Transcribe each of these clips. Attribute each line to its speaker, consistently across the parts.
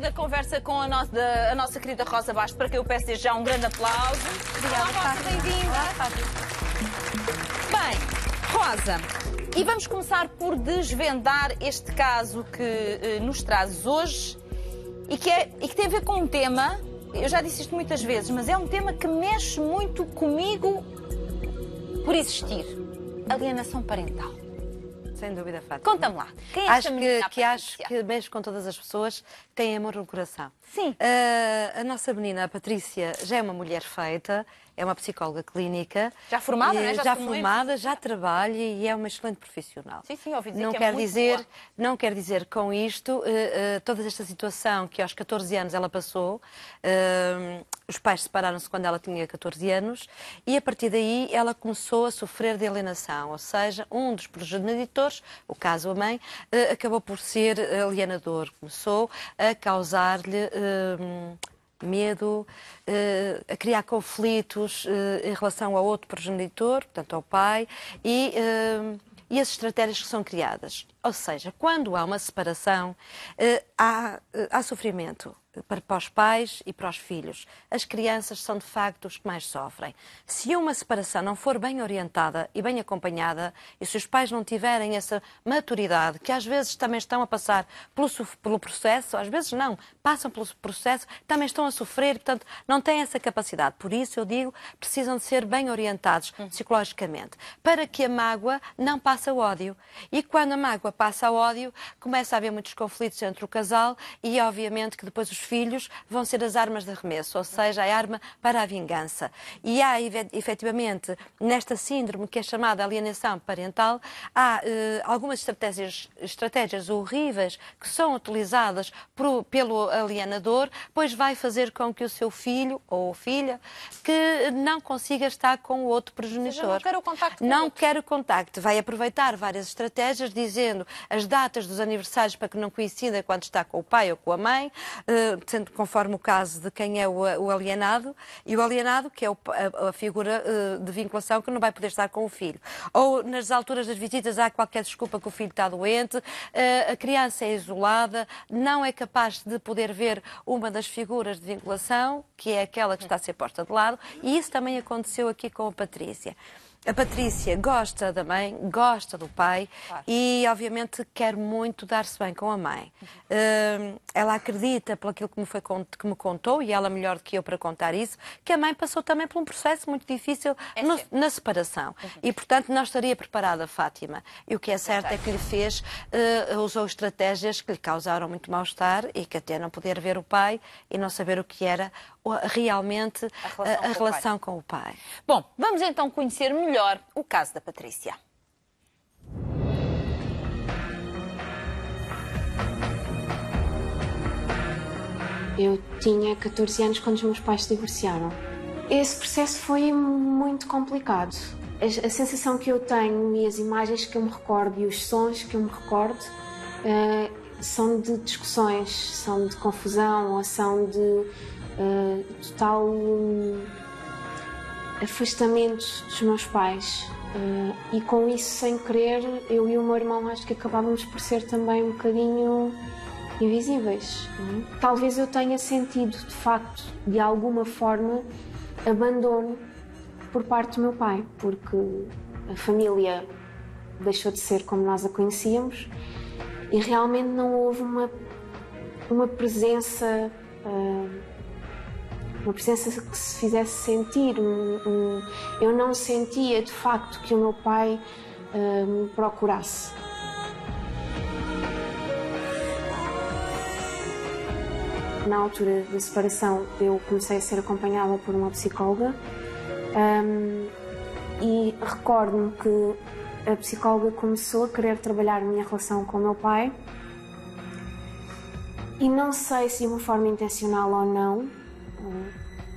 Speaker 1: da conversa com a nossa querida Rosa Bastos, para quem eu peço desde já um grande aplauso.
Speaker 2: Obrigada,
Speaker 1: Olá, Rosa, bem-vinda. Bem, Rosa, e vamos começar por desvendar este caso que nos trazes hoje e que tem a ver com um tema, eu já disse isto muitas vezes, mas é um tema que mexe muito comigo por existir. Alienação parental.
Speaker 2: Sem dúvida, Fátima.
Speaker 1: Conta-me lá. Quem é esta menina,
Speaker 2: acho que mexe com todas as pessoas, tem amor no coração.
Speaker 1: Sim.
Speaker 2: A nossa menina, a Patrícia, já é uma mulher feita, é uma psicóloga clínica.
Speaker 1: Já formada, não é?
Speaker 2: Já formada, já trabalha e é uma excelente profissional.
Speaker 1: Sim, sim, ouvi dizer
Speaker 2: não
Speaker 1: que é
Speaker 2: quer
Speaker 1: muito
Speaker 2: dizer,
Speaker 1: boa.
Speaker 2: Não quer dizer com isto, toda esta situação que aos 14 anos ela passou, os pais separaram-se quando ela tinha 14 anos e a partir daí ela começou a sofrer de alienação, ou seja, um dos progenitores, o caso a mãe, acabou por ser alienador, começou a causar-lhe medo, a criar conflitos em relação ao outro progenitor, portanto ao pai, e as estratégias que são criadas. Ou seja, quando há uma separação, há sofrimento para os pais e para os filhos. As crianças são, de facto, os que mais sofrem. Se uma separação não for bem orientada e bem acompanhada, e se os pais não tiverem essa maturidade, que às vezes também estão a passar pelo processo, às vezes não, passam pelo processo, também estão a sofrer, portanto, não têm essa capacidade. Por isso, eu digo, precisam de ser bem orientados psicologicamente, para que a mágoa não passe ao ódio. E quando a mágoa passa ao ódio, começa a haver muitos conflitos entre o casal e, obviamente, que depois os filhos vão ser as armas de arremesso, ou seja, a arma para a vingança. E há, efetivamente, nesta síndrome que é chamada alienação parental, há algumas estratégias horríveis que são utilizadas pelo alienador, pois vai fazer com que o seu filho ou filha que não consiga estar com o outro progenitor.
Speaker 1: Não quer o contacto.
Speaker 2: Não quer o contacto. Vai aproveitar várias estratégias, dizendo as datas dos aniversários para que não coincidam quando está com o pai ou com a mãe, sendo conforme o caso de quem é o alienado, e o alienado, que é a figura de vinculação que não vai poder estar com o filho. Ou nas alturas das visitas há qualquer desculpa que o filho está doente, a criança é isolada, não é capaz de poder ver uma das figuras de vinculação, que é aquela que está a ser posta de lado, e isso também aconteceu aqui com a Patrícia. A Patrícia gosta da mãe, gosta do pai, claro, e, obviamente, quer muito dar-se bem com a mãe. Ela acredita, pelo aquilo que me contou, e ela melhor do que eu para contar isso, que a mãe passou também por um processo muito difícil na separação. E, portanto, não estaria preparada, Fátima. E o que é certo é que lhe fez, usou estratégias que lhe causaram muito mal-estar e que até não poder ver o pai e não saber o que era realmente a relação com o pai.
Speaker 1: Bom, vamos então conhecer melhor o caso da Patrícia.
Speaker 3: Eu tinha 14 anos quando os meus pais se divorciaram. Esse processo foi muito complicado. A sensação que eu tenho e as imagens que eu me recordo e os sons que eu me recordo são de discussões, são de confusão, ou são de total afastamento dos meus pais. E com isso, sem querer, eu e o meu irmão acho que acabávamos por ser também um bocadinho invisíveis. Talvez eu tenha sentido, de facto, de alguma forma, abandono por parte do meu pai, porque a família deixou de ser como nós a conhecíamos e realmente não houve uma presença que se fizesse sentir. Eu não sentia, de facto, que o meu pai me procurasse. Na altura da separação, eu comecei a ser acompanhada por uma psicóloga e recordo-me que a psicóloga começou a querer trabalhar a minha relação com o meu pai e não sei se de uma forma intencional ou não,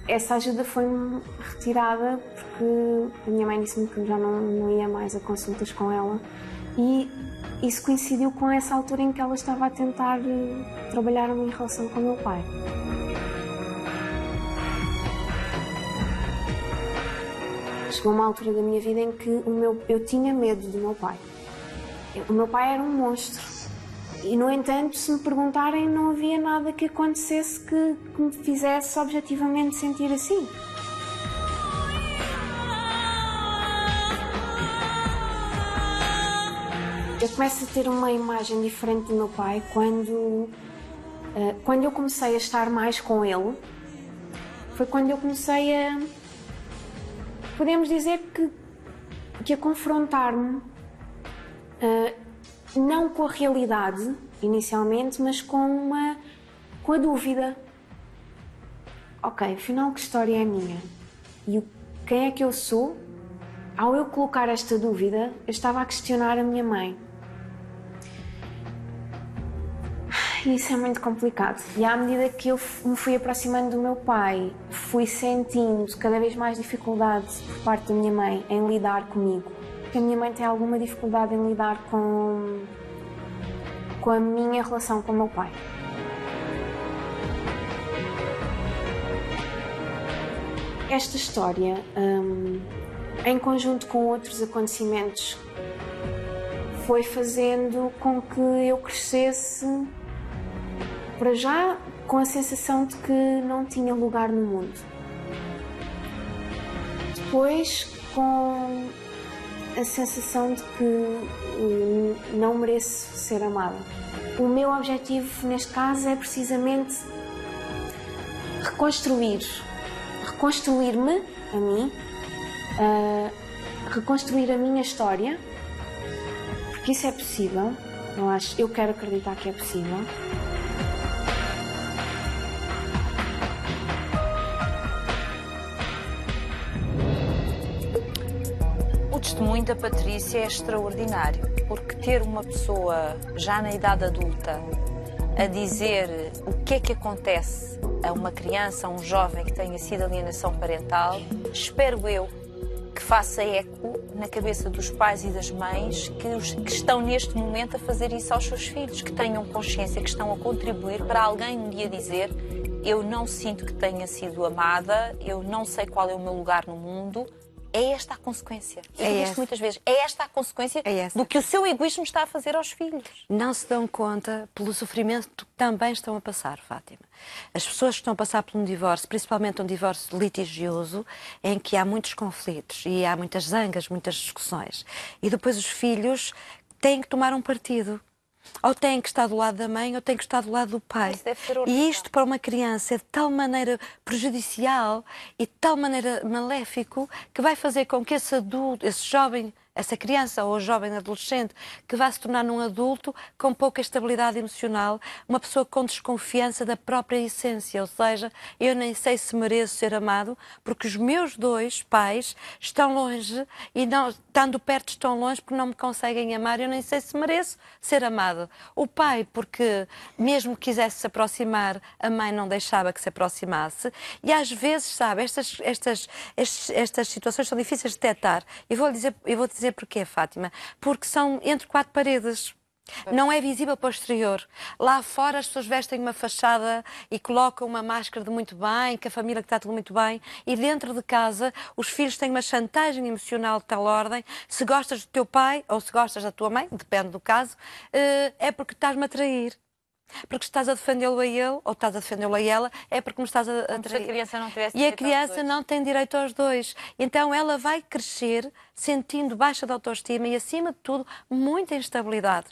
Speaker 3: essa ajuda foi-me retirada porque a minha mãe disse-me que já não ia mais a consultas com ela e isso coincidiu com essa altura em que ela estava a tentar trabalhar a minha relação com o meu pai. Chegou uma altura da minha vida em que eu tinha medo do meu pai. O meu pai era um monstro. E, no entanto, se me perguntarem, não havia nada que acontecesse que me fizesse objetivamente sentir assim. Eu começo a ter uma imagem diferente do meu pai quando eu comecei a estar mais com ele. Foi quando eu comecei a, podemos dizer que a confrontar-me, não com a realidade inicialmente, mas com a dúvida. Ok, afinal que história é minha? E quem é que eu sou? Ao eu colocar esta dúvida, eu estava a questionar a minha mãe. E isso é muito complicado. E à medida que eu me fui aproximando do meu pai, fui sentindo cada vez mais dificuldade por parte da minha mãe em lidar comigo. Porque a minha mãe tem alguma dificuldade em lidar com a minha relação com o meu pai. Esta história, em conjunto com outros acontecimentos, foi fazendo com que eu crescesse, para já, com a sensação de que não tinha lugar no mundo. Depois, com a sensação de que não mereço ser amada. O meu objetivo, neste caso, é precisamente reconstruir-me a mim, reconstruir a minha história, porque isso é possível. Eu quero acreditar que é possível.
Speaker 1: O testemunho da Patrícia é extraordinário, porque ter uma pessoa já na idade adulta a dizer o que é que acontece a uma criança, a um jovem que tenha sido alienação parental, espero eu que faça eco na cabeça dos pais e das mães que estão neste momento a fazer isso aos seus filhos, que tenham consciência, que estão a contribuir para alguém um dia dizer: eu não sinto que tenha sido amada, eu não sei qual é o meu lugar no mundo. É esta a consequência. Eu digo isto muitas vezes. É esta a consequência do que o seu egoísmo está a fazer aos filhos.
Speaker 2: Não se dão conta pelo sofrimento que também estão a passar, Fátima. As pessoas que estão a passar por um divórcio, principalmente um divórcio litigioso, em que há muitos conflitos e há muitas zangas, muitas discussões. E depois os filhos têm que tomar um partido. Ou têm que estar do lado da mãe ou têm que estar do lado do pai. E isto para uma criança é de tal maneira prejudicial e de tal maneira maléfico que vai fazer com que esse adulto, esse jovem, essa criança ou jovem adolescente que vai se tornar um adulto com pouca estabilidade emocional, uma pessoa com desconfiança da própria essência, ou seja, eu nem sei se mereço ser amado porque os meus dois pais estão longe e não, estando perto estão longe porque não me conseguem amar, eu nem sei se mereço ser amado. O pai porque mesmo que quisesse se aproximar, a mãe não deixava que se aproximasse e às vezes, sabe, estas situações são difíceis de detectar. Eu vou dizer porquê, Fátima? Porque são entre quatro paredes. Não é visível para o exterior. Lá fora as pessoas vestem uma fachada e colocam uma máscara de muito bem, que a família está tudo muito bem, e dentro de casa os filhos têm uma chantagem emocional de tal ordem. Se gostas do teu pai ou se gostas da tua mãe, depende do caso, é porque estás-me a trair. Porque estás a defendê-lo a ele ou estás a defendê-lo a ela, é porque me estás a trair.
Speaker 1: Se a criança não tivesse
Speaker 2: e a criança não tem direito aos dois. Então ela vai crescer sentindo baixa de autoestima e, acima de tudo, muita instabilidade.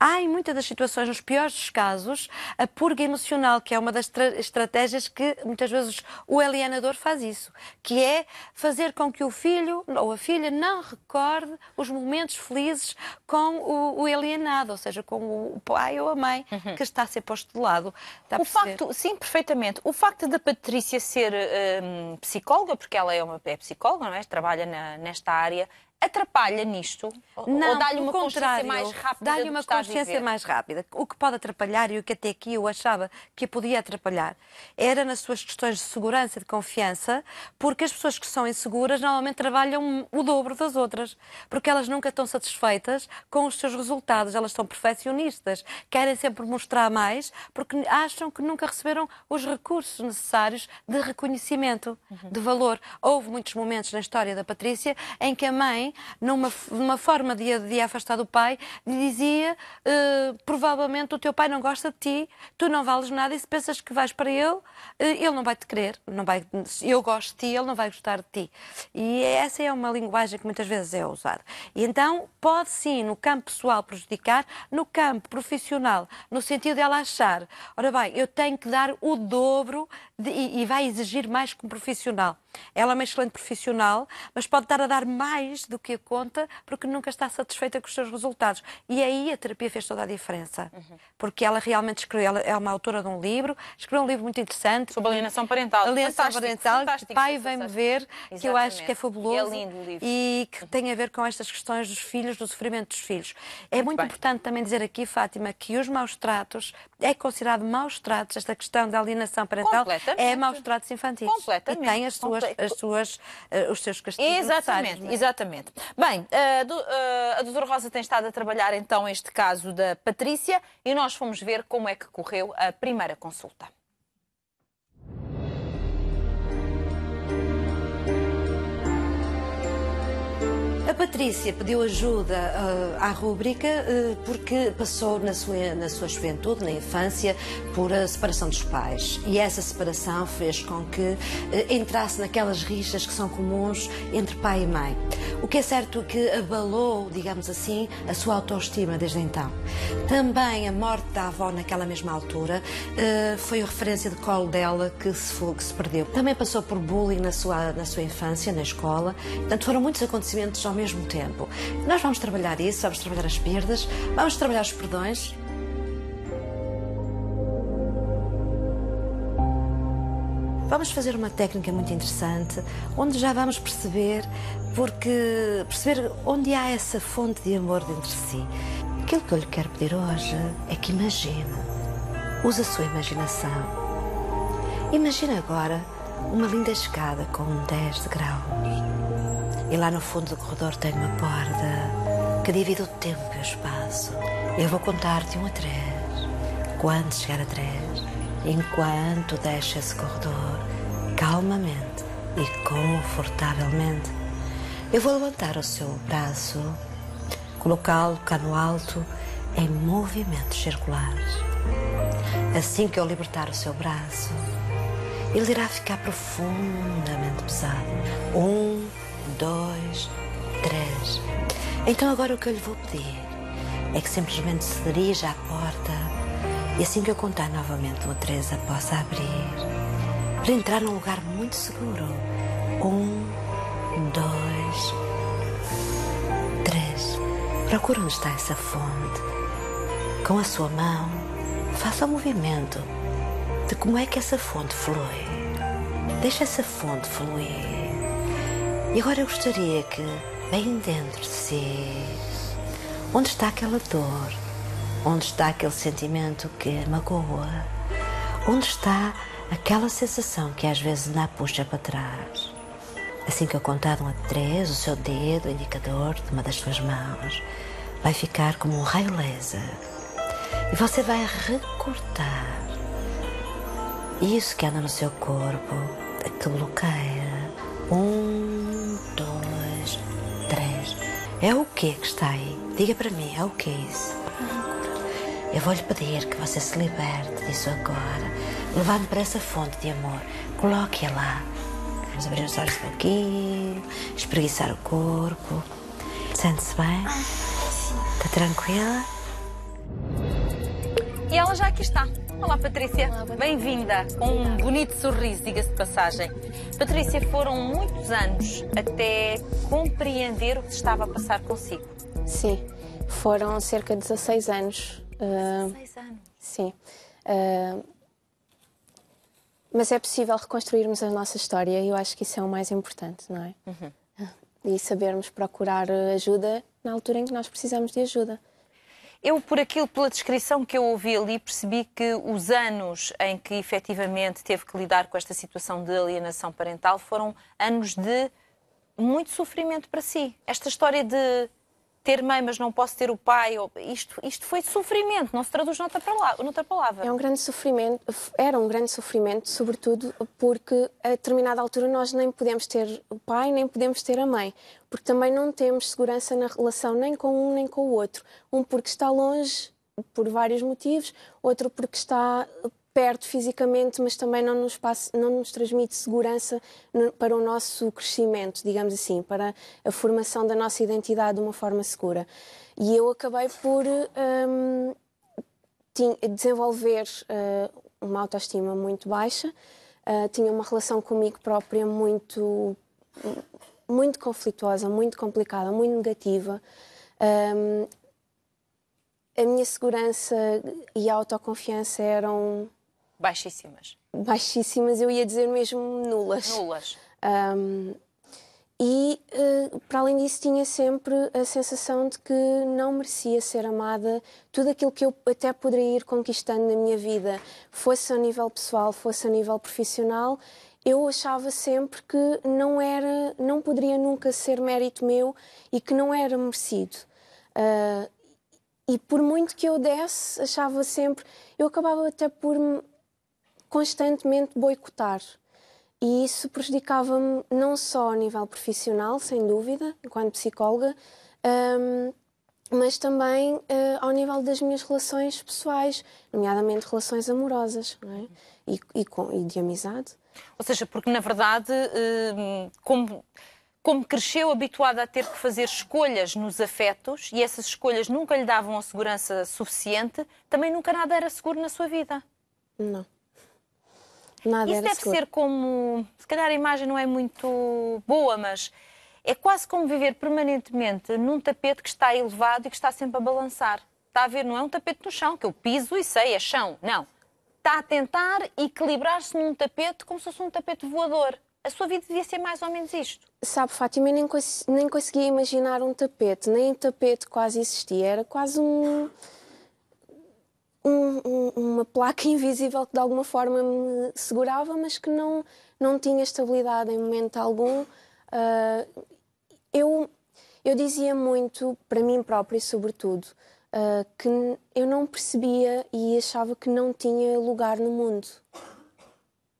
Speaker 2: Há em muitas das situações, nos piores dos casos, a purga emocional, que é uma das estratégias que muitas vezes o alienador faz isso, que é fazer com que o filho ou a filha não recorde os momentos felizes com o alienado, ou seja, com o pai ou a mãe que está a ser posto de lado.
Speaker 1: O facto, sim, perfeitamente. O facto da Patrícia ser psicóloga, porque ela é psicóloga, não é? Trabalha nesta área, atrapalha nisto?
Speaker 2: Não,
Speaker 1: ou dá-lhe uma consciência mais rápida?
Speaker 2: Dá-lhe uma consciência mais rápida. O que pode atrapalhar, e o que até aqui eu achava que a podia atrapalhar, era nas suas questões de segurança e de confiança, porque as pessoas que são inseguras normalmente trabalham o dobro das outras, porque elas nunca estão satisfeitas com os seus resultados, elas são perfeccionistas, querem sempre mostrar mais, porque acham que nunca receberam os recursos necessários de reconhecimento, de valor. Houve muitos momentos na história da Patrícia em que a mãe mãe, numa forma de afastar do pai, lhe dizia, provavelmente o teu pai não gosta de ti, tu não vales nada e se pensas que vais para ele não vai te querer, eu gosto de ti, ele não vai gostar de ti. E essa é uma linguagem que muitas vezes é usada. E então pode sim, no campo pessoal prejudicar, no campo profissional, no sentido de ela achar, ora bem, eu tenho que dar o dobro e vai exigir mais como profissional. Ela é uma excelente profissional, mas pode estar a dar mais do que a conta porque nunca está satisfeita com os seus resultados. E aí a terapia fez toda a diferença. Porque ela realmente escreveu, ela é uma autora de um livro, escreveu um livro muito interessante.
Speaker 1: Sobre alienação parental.
Speaker 2: Alienação parental,
Speaker 1: fantástico,
Speaker 2: pai vem-me ver, que eu acho que é fabuloso.
Speaker 1: E é lindo o livro.
Speaker 2: E que tem a ver com estas questões dos filhos, do sofrimento dos filhos. É muito importante também dizer aqui, Fátima, que os maus tratos, é considerado maus tratos, esta questão da alienação parental, é maus tratos infantis.
Speaker 1: Completamente.
Speaker 2: E tem os seus castigos.
Speaker 1: Exatamente, exatamente. Bem, a doutora Rosa tem estado a trabalhar então este caso da Patrícia e nós fomos ver como é que correu a primeira consulta.
Speaker 2: A Patrícia pediu ajuda à rúbrica porque passou na sua juventude, na infância, por a separação dos pais. E essa separação fez com que entrasse naquelas rixas que são comuns entre pai e mãe. O que é certo é que abalou, digamos assim, a sua autoestima desde então. Também a morte da avó naquela mesma altura foi a referência de colo dela que se perdeu. Também passou por bullying na sua infância, na escola. Portanto, foram muitos acontecimentos ao mesmo tempo. Nós vamos trabalhar isso, vamos trabalhar as perdas, vamos trabalhar os perdões. Vamos fazer uma técnica muito interessante, onde já vamos perceber onde há essa fonte de amor dentro de si. Aquilo que eu lhe quero pedir hoje é que imagine, use a sua imaginação. Imagine agora uma linda escada com 10 degraus. E lá no fundo do corredor tem uma porta que divide o tempo e o espaço. Eu vou contar de 1 a 3. Quando chegar a 3, enquanto deixa esse corredor calmamente e confortavelmente, eu vou levantar o seu braço, colocá-lo cá no alto em movimentos circulares. Assim que eu libertar o seu braço, ele irá ficar profundamente pesado. 1, 2, 3. Então agora o que eu lhe vou pedir é que simplesmente se dirija à porta e assim que eu contar novamente 1 a 3 a possa abrir para entrar num lugar muito seguro. 1, 2, 3. Procura onde está essa fonte. Com a sua mão, faça o movimento de como é que essa fonte flui. Deixa essa fonte fluir. E agora eu gostaria que, bem dentro de si, onde está aquela dor, onde está aquele sentimento que magoa, onde está aquela sensação que às vezes ainda a puxa para trás. Assim que eu contar 1 a 3, o seu dedo, o indicador de uma das suas mãos, vai ficar como um raio laser. E você vai recortar isso que anda no seu corpo, que bloqueia. 1, 2, 3. É o que está aí? Diga para mim, é o que é isso? Eu vou-lhe pedir que você se liberte disso agora, levando para essa fonte de amor. Coloque-a lá. Vamos abrir os olhos um pouquinho, espreguiçar o corpo. Sente-se bem? Está tranquila?
Speaker 1: E ela já aqui está. Olá, Patrícia. Bem-vinda. Com um bonito sorriso, diga-se de passagem. Patrícia, foram muitos anos até compreender o que estava a passar consigo.
Speaker 3: Sim, foram cerca de 16 anos.
Speaker 1: 16 anos?
Speaker 3: Sim. Mas é possível reconstruirmos a nossa história e eu acho que isso é o mais importante, não é? E sabermos procurar ajuda na altura em que nós precisamos de ajuda.
Speaker 1: Eu, pela descrição que eu ouvi ali, percebi que os anos em que efetivamente teve que lidar com esta situação de alienação parental foram anos de muito sofrimento para si. Esta história de ter mãe, mas não posso ter o pai. Isto foi sofrimento, não se traduz noutra palavra.
Speaker 3: É um grande sofrimento, era um grande sofrimento, sobretudo porque a determinada altura nós nem podemos ter o pai, nem podemos ter a mãe, porque também não temos segurança na relação nem com um nem com o outro. Um porque está longe, por vários motivos, outro porque está perto fisicamente, mas também não nos transmite segurança para o nosso crescimento, digamos assim, para a formação da nossa identidade de uma forma segura. E eu acabei por desenvolver uma autoestima muito baixa, tinha uma relação comigo própria muito conflituosa, muito complicada, muito negativa. A minha segurança e a autoconfiança eram baixíssimas, eu ia dizer mesmo nulas. Para além disso, tinha sempre a sensação de que não merecia ser amada. Tudo aquilo que eu até poderia ir conquistando na minha vida, fosse a nível pessoal, fosse a nível profissional, eu achava sempre que não poderia nunca ser mérito meu e que não era merecido. E por muito que eu desse, achava sempre... Eu acabava até por constantemente boicotar. E isso prejudicava-me não só a nível profissional, sem dúvida, enquanto psicóloga, mas também ao nível das minhas relações pessoais, nomeadamente relações amorosas, não é? E de amizade.
Speaker 1: Ou seja, porque na verdade, como cresceu habituada a ter que fazer escolhas nos afetos e essas escolhas nunca lhe davam a segurança suficiente, também nunca nada era seguro na sua vida.
Speaker 3: Não. Nada
Speaker 1: Isso
Speaker 3: era
Speaker 1: deve
Speaker 3: seguro.
Speaker 1: ser como... Se calhar a imagem não é muito boa, mas é quase como viver permanentemente num tapete que está elevado e que está sempre a balançar. Está a ver, não é um tapete no chão, que eu piso e sei, é chão. Não. Está a tentar equilibrar-se num tapete como se fosse um tapete voador. A sua vida devia ser mais ou menos isto.
Speaker 3: Sabe, Fátima, eu nem conseguia imaginar um tapete. Nem tapete quase existia. Era quase uma placa invisível que de alguma forma me segurava, mas que não tinha estabilidade em momento algum. Eu dizia muito, para mim própria sobretudo, que eu não percebia e achava que não tinha lugar no mundo.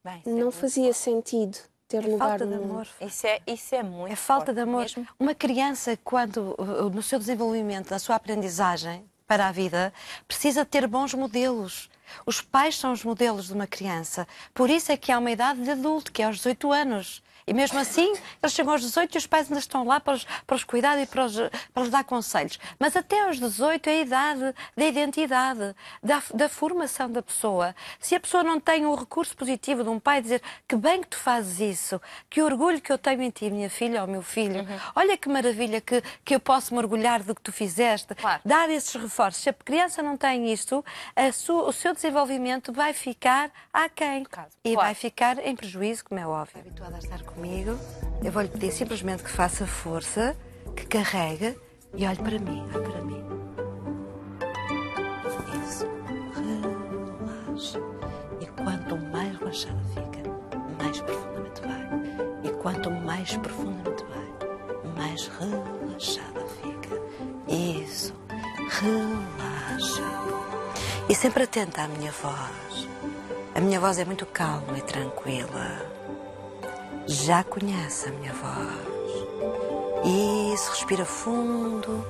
Speaker 2: Bem,
Speaker 3: não fazia sentido ter lugar no mundo.
Speaker 1: Isso é muito
Speaker 2: É falta de
Speaker 1: forte
Speaker 2: amor.
Speaker 1: mesmo.
Speaker 2: Uma criança, quando no seu desenvolvimento, na sua aprendizagem para a vida, precisa ter bons modelos. Os pais são os modelos de uma criança. Por isso é que há uma idade de adulto, que é aos 18 anos. E mesmo assim, eles chegam aos 18 e os pais ainda estão lá para os cuidar e para os dar conselhos. Mas até aos 18 é a idade da identidade, da formação da pessoa. Se a pessoa não tem o recurso positivo de um pai dizer que bem que tu fazes isso, que orgulho que eu tenho em ti, minha filha ou meu filho, olha que maravilha que eu posso me orgulhar do que tu fizeste.
Speaker 1: Claro.
Speaker 2: Dar esses reforços. Se a criança não tem isto, o seu desenvolvimento vai ficar aquém. E
Speaker 1: Claro.
Speaker 2: vai ficar em prejuízo, como é óbvio. Habituada a estar comigo, eu vou-lhe pedir simplesmente que faça força, que carregue e olhe para mim, olhe para mim. Isso. Relaxa. E quanto mais relaxada fica, mais profundamente vai. E quanto mais profundamente vai, mais relaxada fica. Isso. Relaxa. E sempre atenta à minha voz. A minha voz é muito calma e tranquila. Já conhece a minha voz. Isso, respira fundo.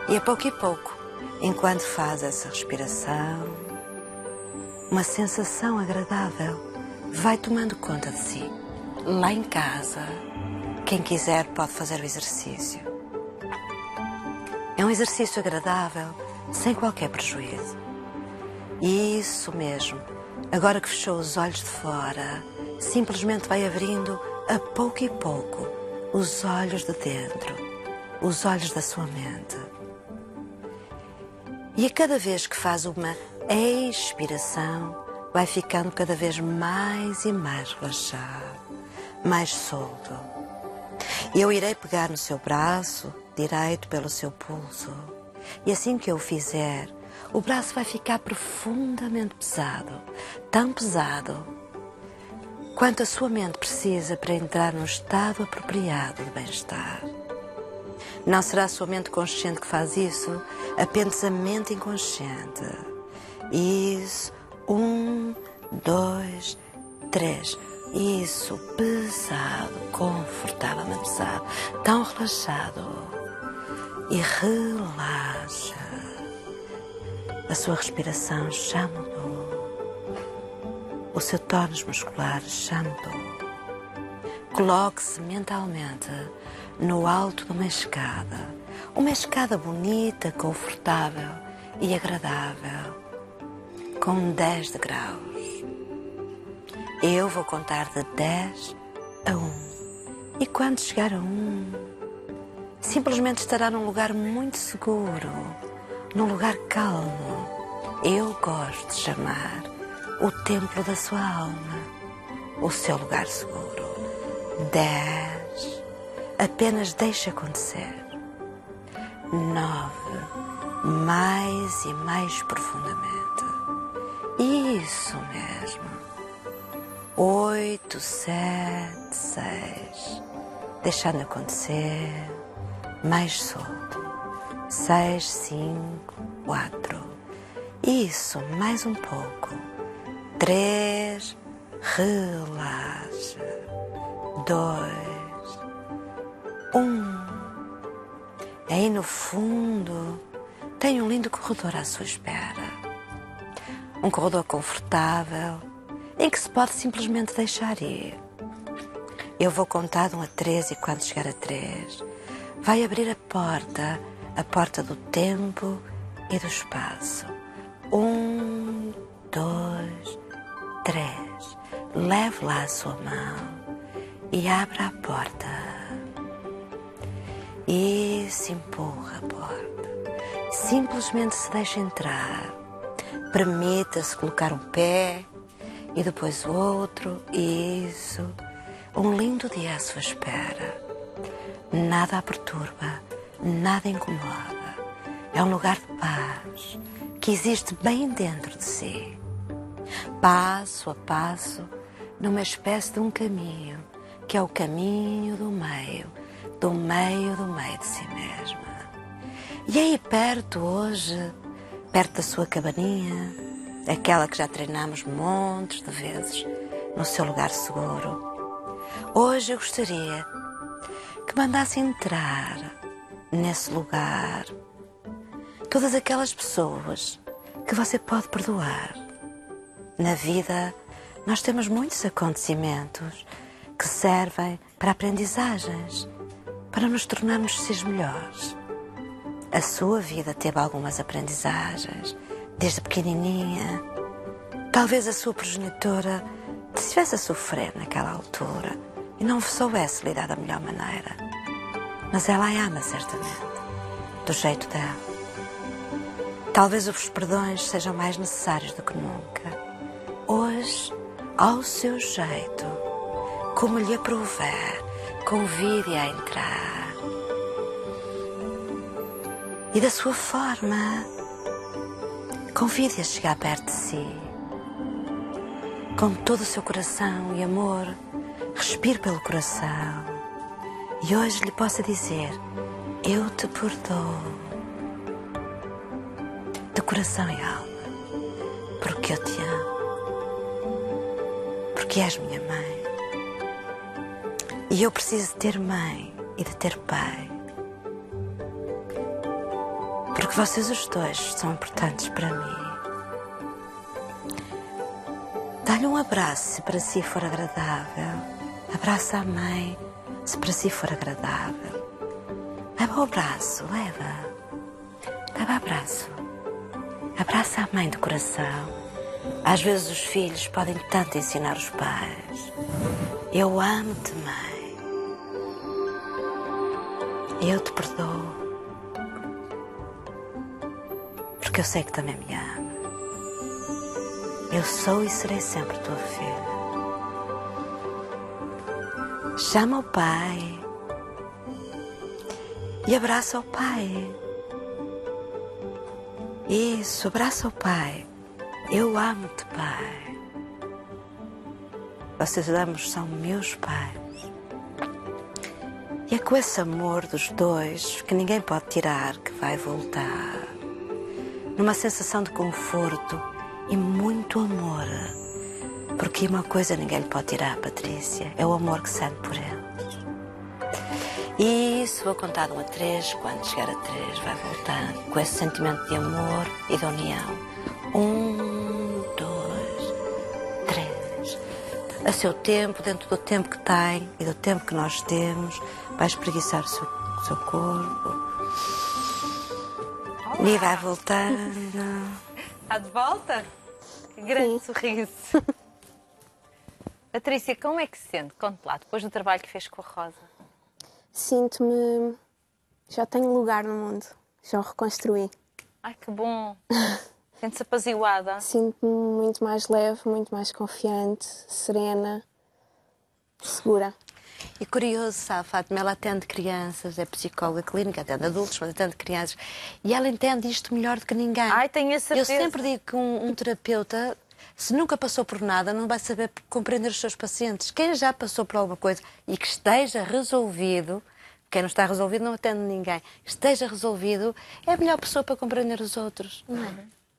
Speaker 2: E a pouco, enquanto faz essa respiração, uma sensação agradável vai tomando conta de si. Lá em casa, quem quiser pode fazer o exercício. É um exercício agradável, sem qualquer prejuízo. Isso mesmo. Agora que fechou os olhos de fora, simplesmente vai abrindo a pouco e pouco os olhos de dentro, os olhos da sua mente. E a cada vez que faz uma expiração, vai ficando cada vez mais e mais relaxado, mais solto. E eu irei pegar no seu braço direito pelo seu pulso. E assim que eu fizer, o braço vai ficar profundamente pesado, tão pesado quanto a sua mente precisa para entrar num estado apropriado de bem-estar. Não será a sua mente consciente que faz isso, apenas a mente inconsciente. Isso, 1, 2, 3. Isso, pesado, confortavelmente pesado, tão relaxado. E relaxa. A sua respiração já mudou. O seu tónus muscular já mudou. Coloque-se mentalmente no alto de uma escada bonita, confortável e agradável, com 10 degraus. Eu vou contar de 10 a 1. E quando chegar a 1, simplesmente estará num lugar muito seguro, num lugar calmo. Eu gosto de chamar o templo da sua alma, o seu lugar seguro. 10. Apenas deixe acontecer. 9. Mais e mais profundamente. Isso mesmo. 8, 7, 6. Deixando acontecer. Mais solto. 6, 5, 4. Isso, mais um pouco. 3. Relaxa. 2, 1. Aí no fundo tem um lindo corredor à sua espera. Um corredor confortável em que se pode simplesmente deixar ir. Eu vou contar de 1 a 3 e quando chegar a 3 vai abrir a porta do tempo e do espaço. 1, 2, 3. Leve lá a sua mão e abra a porta. E se empurra a porta. Simplesmente se deixa entrar. Permita-se colocar um pé e depois o outro. Isso. Um lindo dia à sua espera. Nada a perturba, nada a incomoda. É um lugar de paz que existe bem dentro de si. Passo a passo, numa espécie de um caminho, que é o caminho do meio de si mesma. E aí perto hoje, perto da sua cabaninha, aquela que já treinamos montes de vezes, no seu lugar seguro, hoje eu gostaria que mandasse entrar nesse lugar todas aquelas pessoas que você pode perdoar. Na vida, nós temos muitos acontecimentos que servem para aprendizagens, para nos tornarmos seres melhores. A sua vida teve algumas aprendizagens, desde pequenininha. Talvez a sua progenitora estivesse a sofrer naquela altura e não soubesse lidar da melhor maneira. Mas ela a ama certamente, do jeito dela. Talvez os perdões sejam mais necessários do que nunca. Hoje, ao seu jeito, como lhe aprouver, convide-a a entrar. E da sua forma, convide-a a chegar perto de si. Com todo o seu coração e amor, respire pelo coração. E hoje lhe possa dizer, eu te perdoo. De coração e alma. Porque eu te amo. Porque és minha mãe. E eu preciso de ter mãe e de ter pai. Porque vocês os dois são importantes para mim. Dá-lhe um abraço se para si for agradável. Abraça a mãe se para si for agradável. Leva o abraço, leva. Leva abraço. Abraça a mãe do coração. Às vezes os filhos podem tanto ensinar os pais. Eu amo-te, mãe. Eu te perdoo. Porque eu sei que também me ama. Eu sou e serei sempre tua filha. Chama o pai. E abraça o pai. Isso, abraça o pai. Eu amo-te, pai. Vocês ambos são meus pais. E é com esse amor dos dois, que ninguém pode tirar, que vai voltar. Numa sensação de conforto e muito amor. Porque uma coisa ninguém lhe pode tirar, Patrícia, é o amor que sente por eles. E isso vou contar de 1 a 3, quando chegar a 3 vai voltando, com esse sentimento de amor e de união. 1, 2, 3. A seu tempo, dentro do tempo que tem e do tempo que nós temos, vai espreguiçar o seu corpo. E vai voltando.
Speaker 1: Está de volta? Que grande sorriso. Patrícia, como é que se sente? Conte lá, depois do trabalho que fez com a Rosa.
Speaker 3: Sinto-me... Já tenho lugar no mundo. Já o reconstruí.
Speaker 1: Ai, que bom. Sente-se apaziguada.
Speaker 3: Sinto-me muito mais leve, muito mais confiante, serena, segura.
Speaker 2: E curioso, sabe, Fátima, ela atende crianças, é psicóloga clínica, atende adultos, mas atende crianças. E ela entende isto melhor do que ninguém.
Speaker 1: Ai, tenho a certeza.
Speaker 2: Eu sempre digo que um terapeuta, se nunca passou por nada, não vai saber compreender os seus pacientes. Quem já passou por alguma coisa e que esteja resolvido, quem não está resolvido não atende ninguém, esteja resolvido, é a melhor pessoa para compreender os outros.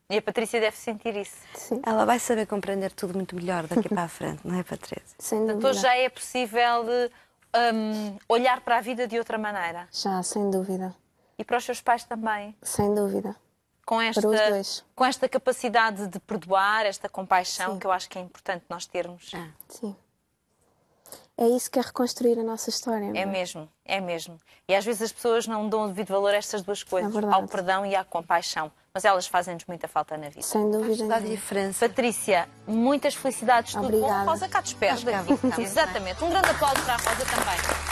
Speaker 1: E a Patrícia deve sentir isso.
Speaker 3: Sim,
Speaker 2: Ela vai saber compreender tudo muito melhor daqui para a frente, não é, Patrícia?
Speaker 3: sem
Speaker 1: Portanto,
Speaker 3: dúvida.
Speaker 1: hoje já é possível olhar para a vida de outra maneira.
Speaker 3: Já, sem dúvida.
Speaker 1: E para os seus pais também.
Speaker 3: Sem dúvida.
Speaker 1: Com
Speaker 3: Para os dois.
Speaker 1: com esta capacidade de perdoar, esta compaixão,
Speaker 3: Sim.
Speaker 1: que eu acho que é importante nós termos.
Speaker 3: Sim. É isso que é reconstruir a nossa história. não
Speaker 1: É mesmo, é mesmo. E às vezes as pessoas não dão o devido valor a estas duas coisas,
Speaker 3: É verdade.
Speaker 1: ao perdão e à compaixão. Mas elas fazem-nos muita falta na vida.
Speaker 3: Sem dúvida
Speaker 2: Dá
Speaker 3: nenhuma.
Speaker 2: diferença.
Speaker 1: Patrícia, muitas felicidades. Tudo bom.
Speaker 3: Obrigada.
Speaker 1: Rosa cá te espera.
Speaker 2: Acho que à vontade.
Speaker 1: Exatamente. Um grande aplauso para a Rosa também.